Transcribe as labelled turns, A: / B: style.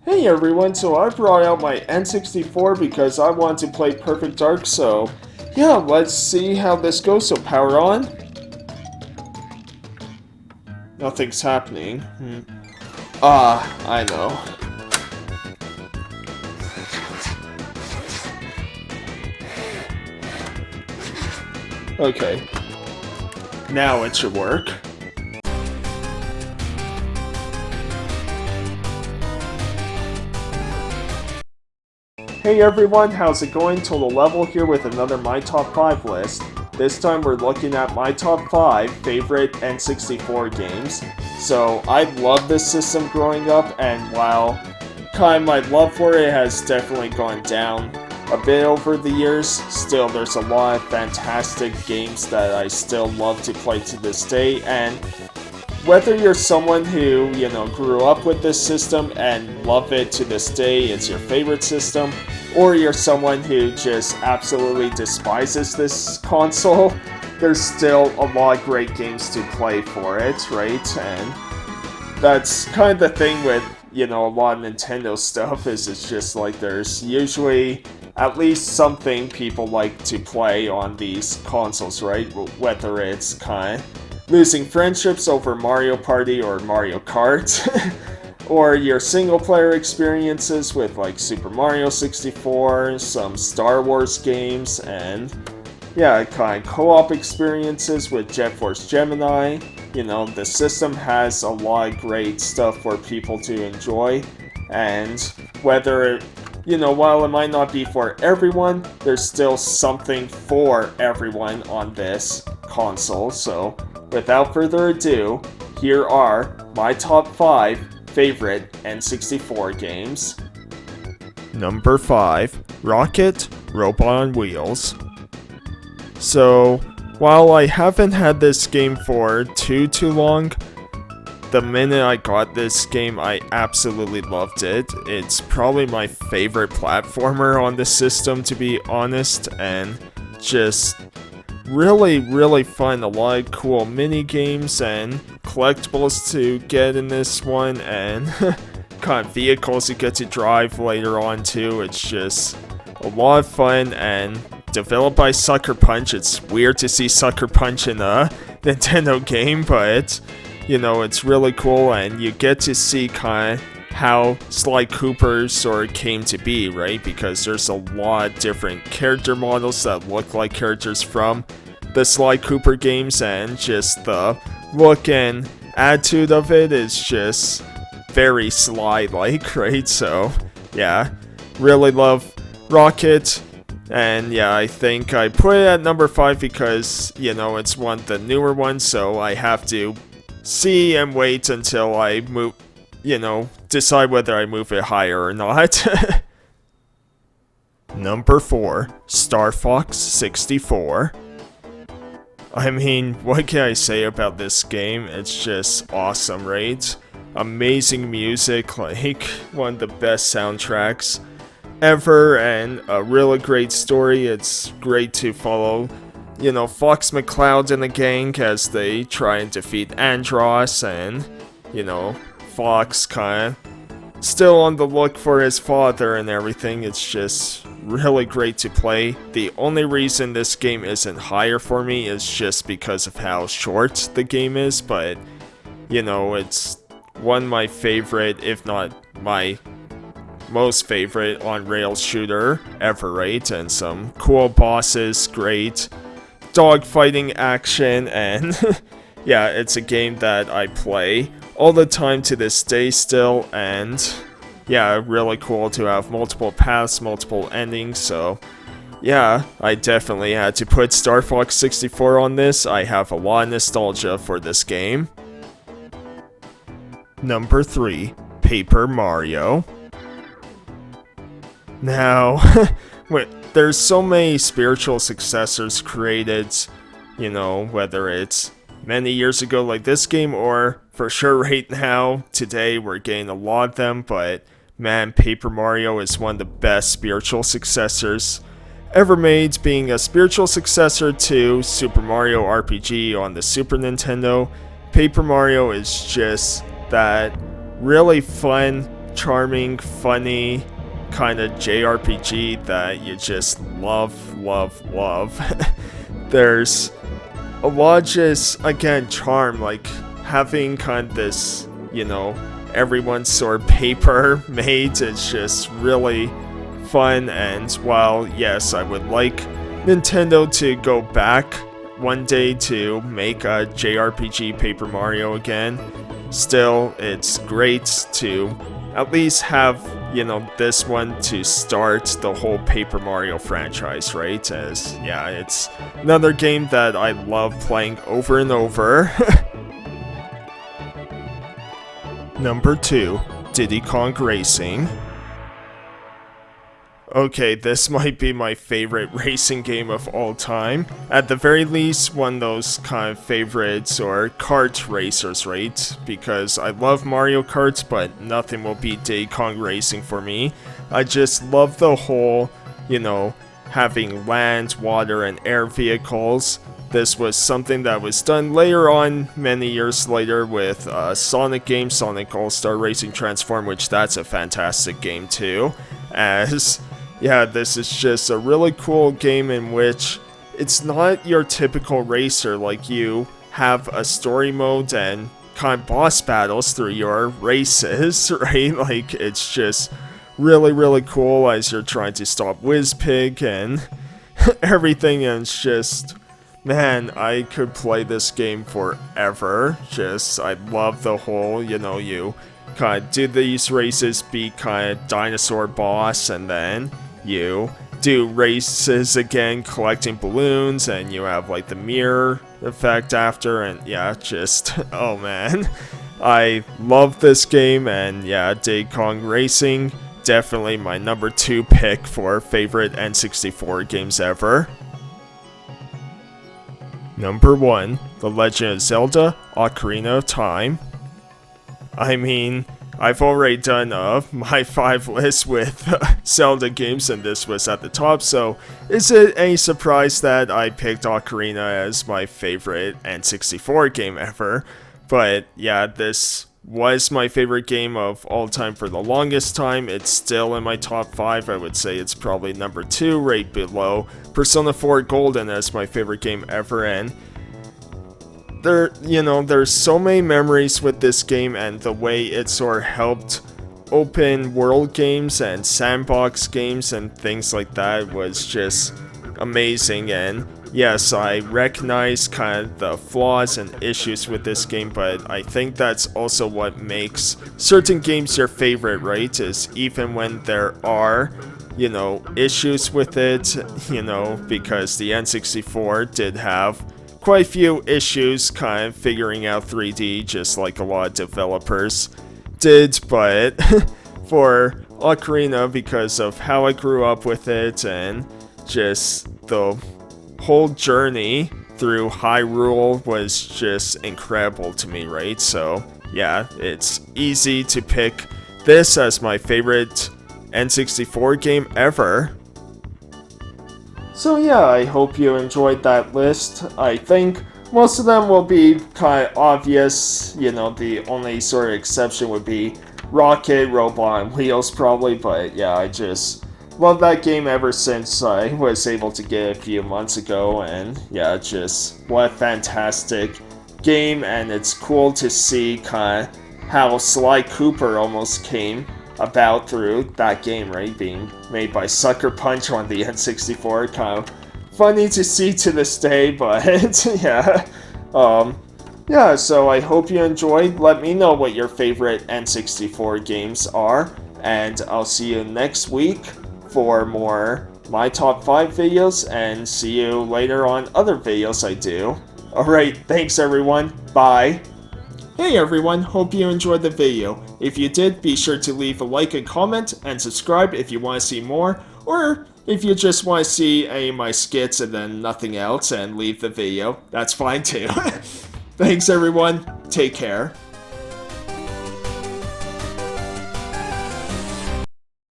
A: Hey everyone, so I brought out my N64 because I want to play Perfect Dark, so yeah, let's see how this goes. So power on. Nothing's happening. I know. Okay. Now it should work. Hey everyone, how's it going? Total Level here with another My Top 5 list. This time we're looking at my top 5 favorite N64 games. So I loved this system growing up, and while my love for it has definitely gone down a bit over the years, still there's a lot of fantastic games that I still love to play to this day. And whether you're someone who, grew up with this system and love it to this day, it's your favorite system, or you're someone who just absolutely despises this console, there's still a lot of great games to play for it, right? And that's kind of the thing with, a lot of Nintendo stuff, is it's just like there's usually at least something people like to play on these consoles, right? Whether it's kind of losing friendships over Mario Party or Mario Kart, or your single-player experiences with like Super Mario 64, some Star Wars games, and yeah, kind of co-op experiences with Jet Force Gemini. The system has a lot of great stuff for people to enjoy, and whether while it might not be for everyone, there's still something for everyone on this console. So without further ado, here are my top 5 favorite N64 games. Number 5, Rocket Robot on Wheels. So, while I haven't had this game for too long, the minute I got this game, I absolutely loved it. It's probably my favorite platformer on the system, to be honest, and just really fun. A lot of cool mini games and collectibles to get in this one, and kind of vehicles you get to drive later on too. It's just a lot of fun, and developed by Sucker Punch. It's weird to see Sucker Punch in a Nintendo game, but it's really cool, and you get to see kind of how Sly Cooper sort of came to be, right? Because there's a lot of different character models that look like characters from the Sly Cooper games, and just the look and attitude of it is just very Sly-like, right? So, yeah, really love Rocket. And yeah, I think I put it at number 5 because, it's one of the newer ones, so I have to see and wait until I move, decide whether I move it higher or not. Number 4, Star Fox 64. I mean, what can I say about this game? It's just awesome, right? Amazing music, like one of the best soundtracks ever, and a really great story. It's great to follow, Fox McCloud and the gang as they try and defeat Andross, and, Fox kind of still on the look for his father and everything. It's just really great to play. The only reason this game isn't higher for me is just because of how short the game is, but, it's one of my favorite, if not my most favorite on-rails shooter ever, right? And some cool bosses, great dogfighting action, and yeah, it's a game that I play all the time to this day still, and yeah, really cool to have multiple paths, multiple endings. So yeah, I definitely had to put Star Fox 64 on this. I have a lot of nostalgia for this game. Number 3, Paper Mario. Now, there's so many spiritual successors created, whether it's many years ago like this game, or for sure right now, today, we're getting a lot of them, but man, Paper Mario is one of the best spiritual successors ever made, being a spiritual successor to Super Mario RPG on the Super Nintendo. Paper Mario is just that really fun charming, funny kind of JRPG that you just love. There's a lot just, again, charm, like having kind of this, everyone's sort of paper made. It's just really fun, and while, yes, I would like Nintendo to go back one day to make a JRPG Paper Mario again, still, it's great to at least have, this one to start the whole Paper Mario franchise, right? As, yeah, it's another game that I love playing over and over. Number 2, Diddy Kong Racing. Okay, this might be my favorite racing game of all time. At the very least, one of those kind of favorites or kart racers, right? Because I love Mario Kart, but nothing will beat Diddy Kong Racing for me. I just love the whole, having land, water, and air vehicles. This was something that was done later on, many years later, with Sonic game, Sonic All-Star Racing Transform, which that's a fantastic game too. As, yeah, this is just a really cool game in which it's not your typical racer, like you have a story mode and kind of boss battles through your races, right? Like, it's just really cool as you're trying to stop Whizpig and everything, and it's just, man, I could play this game forever. Just, I love the whole, you kind of do these races, be kind of dinosaur boss, and then you do races again, collecting balloons, and you have like the mirror effect after, and yeah, just, oh man, I love this game. And yeah, Diddy Kong Racing, definitely my number 2 pick for favorite N64 games ever. Number 1, The Legend of Zelda: Ocarina of Time. I mean, I've already done my 5 list with Zelda games, and this was at the top, so is it any surprise that I picked Ocarina as my favorite N64 game ever? But yeah, this was my favorite game of all time for the longest time. It's still in my top 5. I would say it's probably number 2, right below Persona 4 Golden as my favorite game ever, and there's so many memories with this game, and the way it sort of helped open world games and sandbox games and things like that was just amazing. And yes, I recognize kind of the flaws and issues with this game, but I think that's also what makes certain games your favorite, right? Is even when there are, issues with it, because the N64 did have quite a few issues kind of figuring out 3D, just like a lot of developers did, but for Ocarina, because of how I grew up with it and just the whole journey through Hyrule was just incredible to me, right? So yeah, it's easy to pick this as my favorite N64 game ever. So yeah, I hope you enjoyed that list. I think most of them will be kind of obvious. The only sort of exception would be Rocket, Robot on Wheels probably, but yeah, I just love that game ever since I was able to get it a few months ago, and yeah, just what a fantastic game. And it's cool to see kind of how Sly Cooper almost came about through that game, right? Being made by Sucker Punch on the N64. Kind of funny to see to this day, but yeah. Yeah, so I hope you enjoyed. Let me know what your favorite N64 games are, and I'll see you next week for more My Top 5 videos, and see you later on other videos I do. Alright, thanks everyone. Bye. Hey everyone, hope you enjoyed the video. If you did, be sure to leave a like and comment, and subscribe if you want to see more, or if you just want to see any of my skits and then nothing else and leave the video, that's fine too. Thanks everyone, take care.